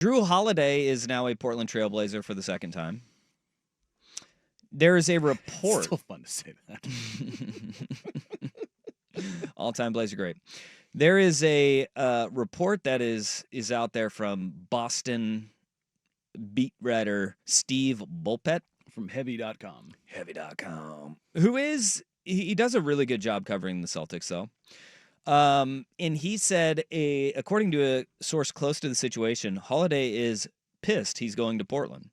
Jrue Holiday is now a Portland Trailblazer for the second time. There is a report. It's still fun to say that. All-time Blazer great. There is a report that is out there from Boston beat writer Steve Bulpett. From Heavy.com. Heavy.com. He does a really good job covering the Celtics, though. And he said, according to a source close to the situation, Holiday is pissed he's going to Portland.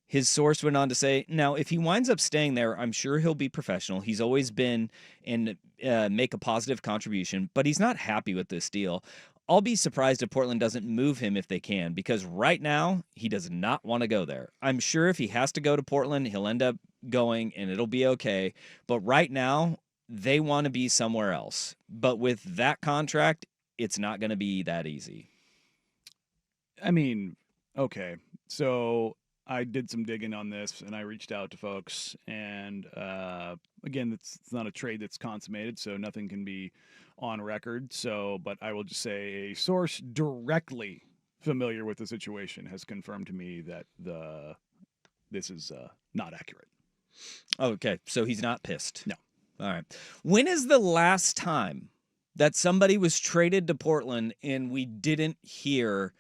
His source went on to say, now, if he winds up staying there, I'm sure he'll be professional. He's always been and make a positive contribution, but he's not happy with this deal. I'll be surprised if Portland doesn't move him if they can, because right now he does not want to go there. I'm sure if he has to go to Portland, he'll end up going and it'll be okay. But right now, they want to be somewhere else. But with that contract, it's not going to be that easy. I mean, okay. So I did some digging on this, and I reached out to folks. And again, it's not a trade that's consummated, so nothing can be on record. But I will just say a source directly familiar with the situation has confirmed to me that this is not accurate. Okay, so he's not pissed. No. All right. When is the last time that somebody was traded to Portland and we didn't hear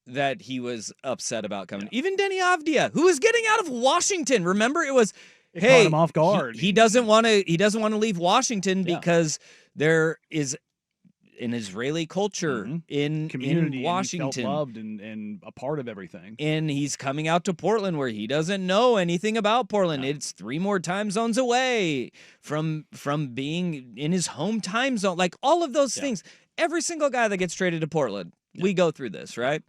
that he was upset about coming? Yeah. Even Denny Avdia, who was getting out of Washington. Remember, it was, it caught him off guard. He doesn't want to leave Washington because there is an Israeli culture in Washington. And he felt loved and a part of everything. And he's coming out to Portland where he doesn't know anything about Portland. No. It's 3 more time zones away from being in his home time zone. Like all of those things. Every single guy that gets traded to Portland, we go through this, right?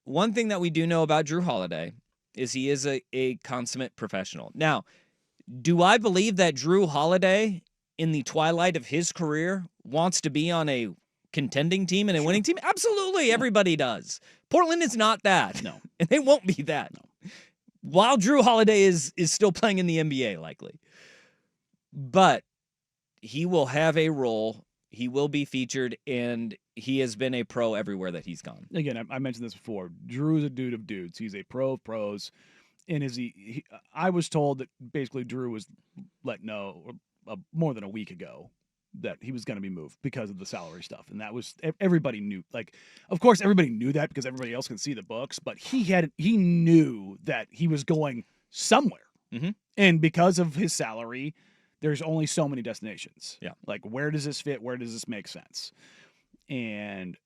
One thing that we do know about Jrue Holiday is he is a consummate professional. Now, do I believe that Jrue Holiday, in the twilight of his career, wants to be on a contending team and a winning team? Absolutely, everybody does. Portland is not that. No. And they won't be that. No. While Jrue Holiday is still playing in the NBA, likely. But he will have a role. He will be featured, and he has been a pro everywhere that he's gone. Again, I mentioned this before. Drew's a dude of dudes. He's a pro of pros. And I was told that basically Jrue was let know more than a week ago that he was going to be moved because of the salary stuff. And that was, everybody knew, like, of course everybody knew that because everybody else can see the books, but he knew that he was going somewhere. Mm-hmm. And because of his salary, there's only so many destinations. Yeah. Like, where does this fit? Where does this make sense? And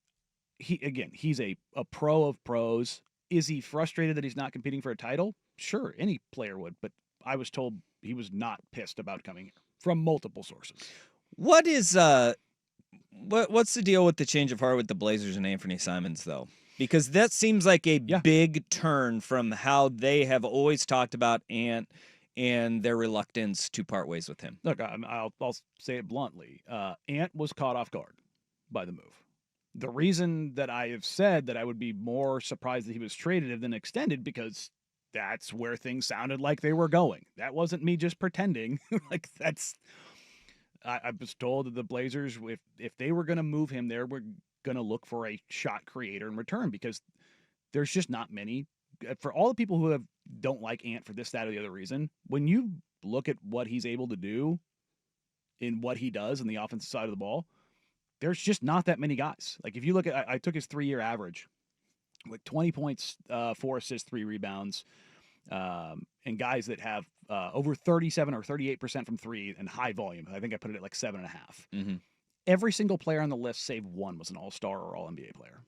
he's a pro of pros. Is he frustrated that he's not competing for a title? Sure. Any player would, but I was told he was not pissed about coming here. From multiple sources. What is what's the deal with the change of heart with the Blazers and Anthony Simons, though? Because that seems like a big turn from how they have always talked about Ant and their reluctance to part ways with him. Look, I'll say it bluntly. Ant was caught off guard by the move. The reason that I have said that I would be more surprised that he was traded than extended, because that's where things sounded like they were going. That wasn't me just pretending. I was told that the Blazers, if they were going to move him, they were going to look for a shot creator in return, because there's just not many. For all the people who don't like Ant for this, that, or the other reason, when you look at what he's able to do in what he does in the offensive side of the ball, there's just not that many guys. Like, if you look at, I took his 3-year average, like 20 points, 4 assists, 3 rebounds, and guys that have over 37 or 38% from 3 and high volume. I think I put it at like 7.5. Mm-hmm. Every single player on the list, save one, was an all-star or all-NBA player.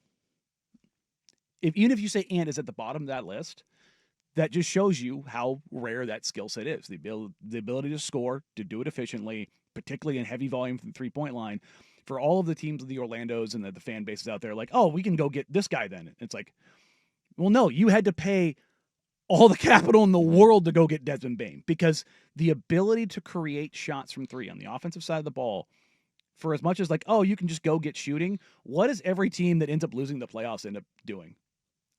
Even if you say Ant is at the bottom of that list, that just shows you how rare that skill set is. The ability to score, to do it efficiently, particularly in heavy volume from the three-point line. For all of the teams of the Orlandos and the fan bases out there, like, oh, we can go get this guy then. It's like, well, no, you had to pay all the capital in the world to go get Desmond Bane, because the ability to create shots from 3 on the offensive side of the ball, for as much as like, oh, you can just go get shooting, what does every team that ends up losing the playoffs end up doing?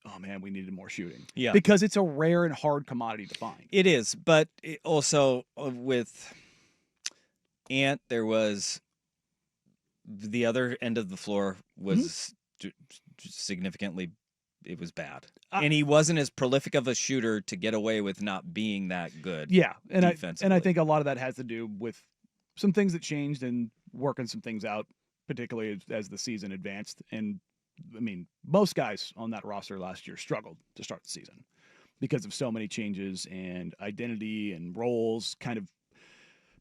Oh, man, we needed more shooting. Yeah. Because it's a rare and hard commodity to find. It is, but also with Ant, there was the other end of the floor was significantly bad. I- And he wasn't as prolific of a shooter to get away with not being that good. Yeah, and I defensively. think a lot of that has to do with some things that changed and working some things out, particularly as the season advanced. And I mean, most guys on that roster last year struggled to start the season because of so many changes and identity and roles kind of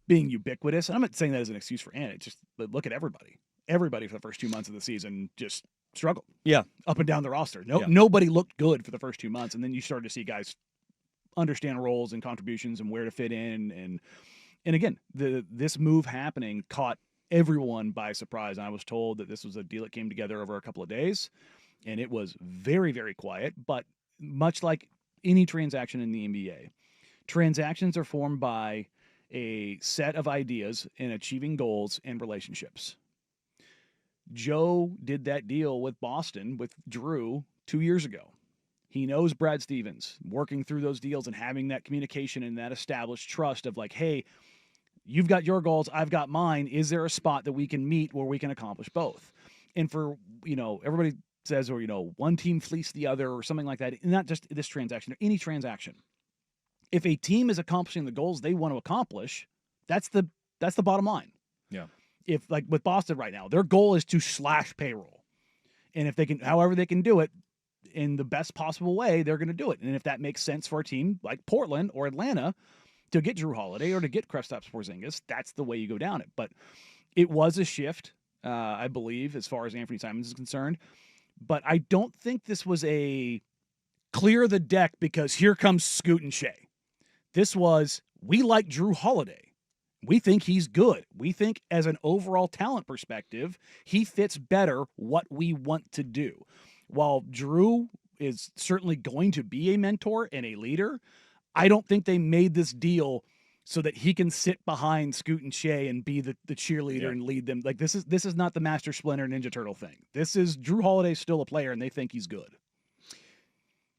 being ubiquitous. And I'm not saying that as an excuse for Ant. It's just look at everybody. Everybody for the first 2 months of the season just struggled. Yeah. Up and down the roster. Yeah. Nobody looked good for the first 2 months, and then you started to see guys understand roles and contributions and where to fit in. And again, this move happening caught everyone by surprise. And I was told that this was a deal that came together over a couple of days, and it was very, very quiet. But much like any transaction in the NBA, transactions are formed by a set of ideas in achieving goals and relationships. Joe did that deal with Boston with Jrue 2 years ago. He knows Brad Stevens, working through those deals and having that communication and that established trust of like, hey, you've got your goals, I've got mine. Is there a spot that we can meet where we can accomplish both? And for, everybody says, or, one team fleeced the other or something like that. Not just this transaction, or any transaction. If a team is accomplishing the goals they want to accomplish, that's the bottom line. Yeah. If like with Boston right now, their goal is to slash payroll. And if they can, however they can do it in the best possible way, they're going to do it. And if that makes sense for a team like Portland or Atlanta to get Jrue Holiday or to get Kristaps Porzingis, that's the way you go down it. But it was a shift, I believe, as far as Anthony Simons is concerned. But I don't think this was a clear the deck because here comes Scoot and Shea. This was, we like Jrue Holiday. We think he's good. We think as an overall talent perspective, he fits better what we want to do. While Jrue is certainly going to be a mentor and a leader, I don't think they made this deal so that he can sit behind Scoot and Shea and be the cheerleader and lead them. Like this is not the Master Splinter Ninja Turtle thing. This is Jrue Holiday still a player and they think he's good.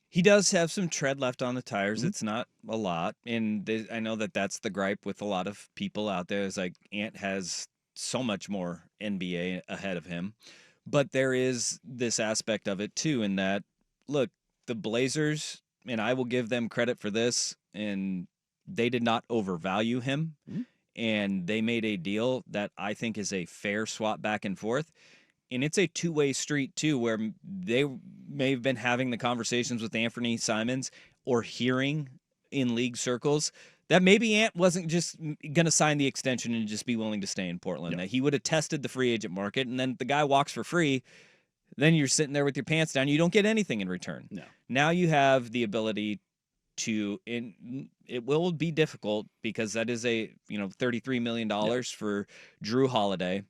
He does have some tread left on the tires. Mm-hmm. It's not a lot. And I know that that's the gripe with a lot of people out there is like Ant has so much more NBA ahead of him. But there is this aspect of it too in that, look, the Blazers, and I will give them credit for this, and they did not overvalue him. Mm-hmm. And they made a deal that I think is a fair swap back and forth. And it's a two-way street, too, where they may have been having the conversations with Anthony Simons or hearing in league circles that maybe Ant wasn't just going to sign the extension and just be willing to stay in Portland, that he would have tested the free agent market, and then the guy walks for free, then you're sitting there with your pants down. You don't get anything in return. No. Now you have the ability to, and it will be difficult because that is a $33 million for Jrue Holiday.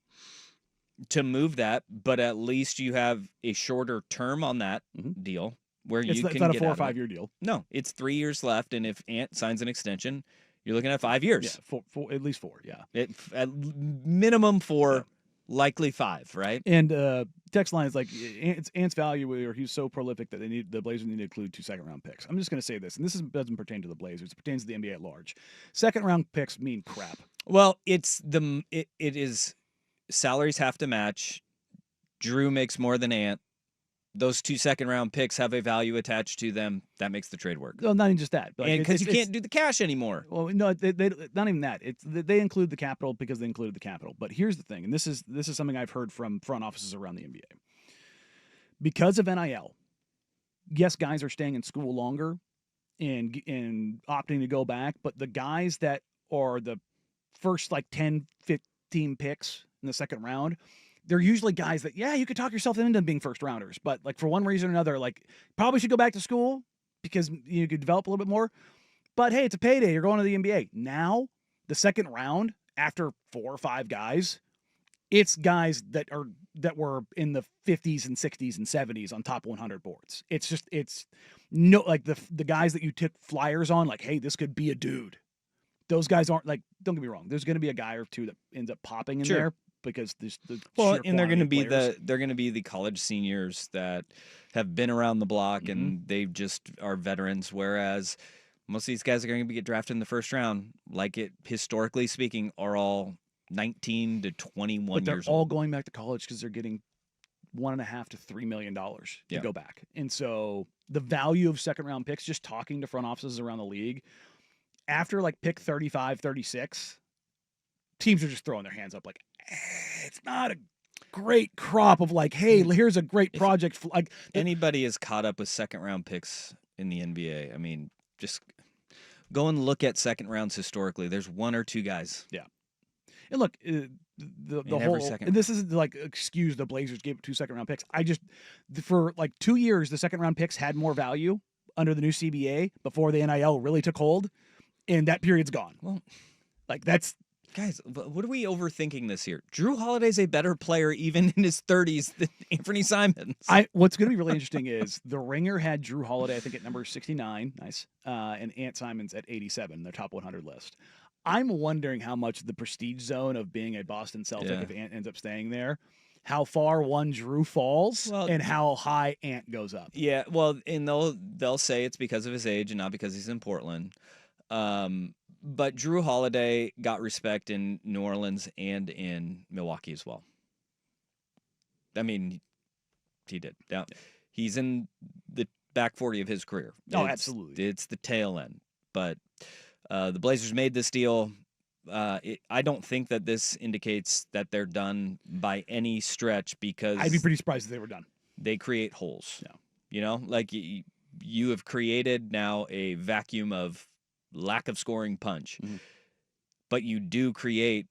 To move that, but at least you have a shorter term on that deal where you can get not a 4 or 5 year deal. No, it's 3 years left, and if Ant signs an extension, you're looking at 5 years. Yeah, for at least 4. Yeah, at minimum 4, likely 5, right? And text line is like Ant's value, or he's so prolific that the Blazers need to include 2 second-round picks. I'm just going to say this, and this doesn't pertain to the Blazers; it pertains to the NBA at large. Second-round picks mean crap. Well, it is. Salaries have to match. Jrue makes more than Ant. Those 2 second-round picks have a value attached to them. That makes the trade work. Well, not even just that. But because you can't do the cash anymore. Well, no, they not even that. They include the capital because they included the capital. But here's the thing, and this is something I've heard from front offices around the NBA. Because of NIL, yes, guys are staying in school longer and opting to go back, but the guys that are the first 10, 15 picks in the second round, they're usually guys that, you could talk yourself into being first rounders, but for one reason or another, probably should go back to school because you could develop a little bit more. But hey, it's a payday. You're going to the NBA. Now, the second round, after 4 or 5 guys, it's guys that were in the 50s and 60s and 70s on top 100 boards. It's the guys that you took flyers on, hey, this could be a dude. Those guys aren't don't get me wrong. There's going to be a guy or two that ends up popping in there because there's the and they're going to be the college seniors that have been around the block and they just are veterans. Whereas most of these guys are going to get drafted in the first round, historically speaking, are all 19 to 21 but they're years all old. Going back to college because they're getting $1.5 to $3 million to Yeah. go back. And so the value of second round picks, just talking to front offices around the league, after like pick 35, 36, teams are just throwing their hands up like, it's not a great crop of like, hey, here's a great project. Like anybody is caught up with second round picks in the NBA. I mean, just go and look at second rounds historically. There's one or two guys. Yeah. And look, the whole, and this isn't like excuse the Blazers gave 2 second round picks. For like 2 years, the second round picks had more value under the new CBA before the NIL really took hold, and that period's gone. Well, like that's guys, what are we overthinking this here? Jrue Holiday's a better player even in his 30s than Anthony Simons. What's going to be really interesting is the Ringer had Jrue Holiday, I think, at number 69, nice, and Ant Simons at 87, their top 100 list. I'm wondering how much the prestige zone of being a Boston Celtic, if Ant ends up staying there, how far one Jrue falls and how high Ant goes up. Yeah, well, and they'll say it's because of his age and not because he's in Portland. But Jrue Holiday got respect in New Orleans and in Milwaukee as well. I mean, he did. Yeah. He's in the back 40 of his career. Absolutely. It's the tail end. But the Blazers made this deal. I don't think that this indicates that they're done by any stretch because I'd be pretty surprised if they were done. They create holes. Yeah. You know, like you have created now a vacuum of lack of scoring punch. Mm-hmm. But you do create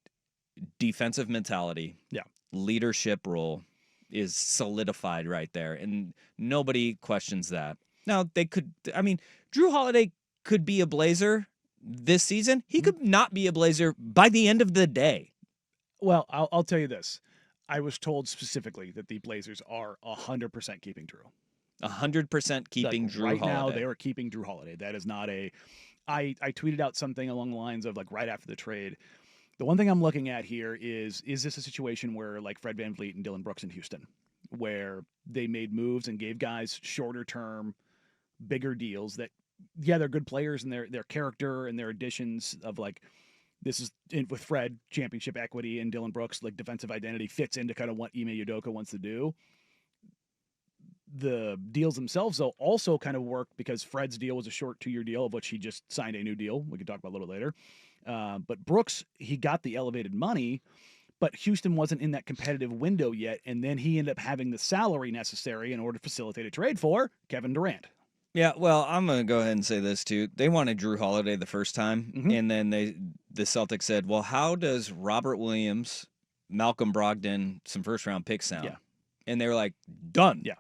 defensive mentality. Yeah. Leadership role is solidified right there. And nobody questions that. Now, Jrue Holiday could be a Blazer this season. He could not be a Blazer by the end of the day. Well, I'll tell you this. I was told specifically that the Blazers are 100% keeping Jrue. 100% keeping Jrue Holiday. Right now, they are keeping Jrue Holiday. That is not a... I tweeted out something along the lines of like right after the trade. The one thing I'm looking at here is this a situation where like Fred VanVleet and Dillon Brooks in Houston, where they made moves and gave guys shorter term, bigger deals that, yeah, they're good players and their character and their additions of like, this is with Fred, championship equity, and Dillon Brooks, like defensive identity fits into kind of what Ime Udoka wants to do. The deals themselves, though, also kind of work because Fred's deal was a short 2-year deal, of which he just signed a new deal. We could talk about a little bit later. But Brooks, he got the elevated money, but Houston wasn't in that competitive window yet. And then he ended up having the salary necessary in order to facilitate a trade for Kevin Durant. Yeah, well, I'm going to go ahead and say this, too. They wanted Jrue Holiday the first time, and then the Celtics said, well, how does Robert Williams, Malcolm Brogdon, some first-round picks sound? Yeah. And they were like, done. Yeah.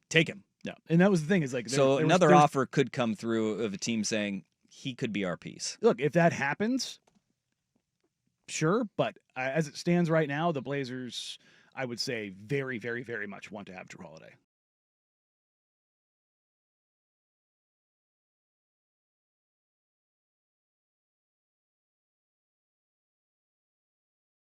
Take him. Yeah. And that was the thing is like... Another offer could come through of a team saying, he could be our piece. Look, if that happens, sure. But as it stands right now, the Blazers, I would say, very, very, very much want to have Jrue Holiday.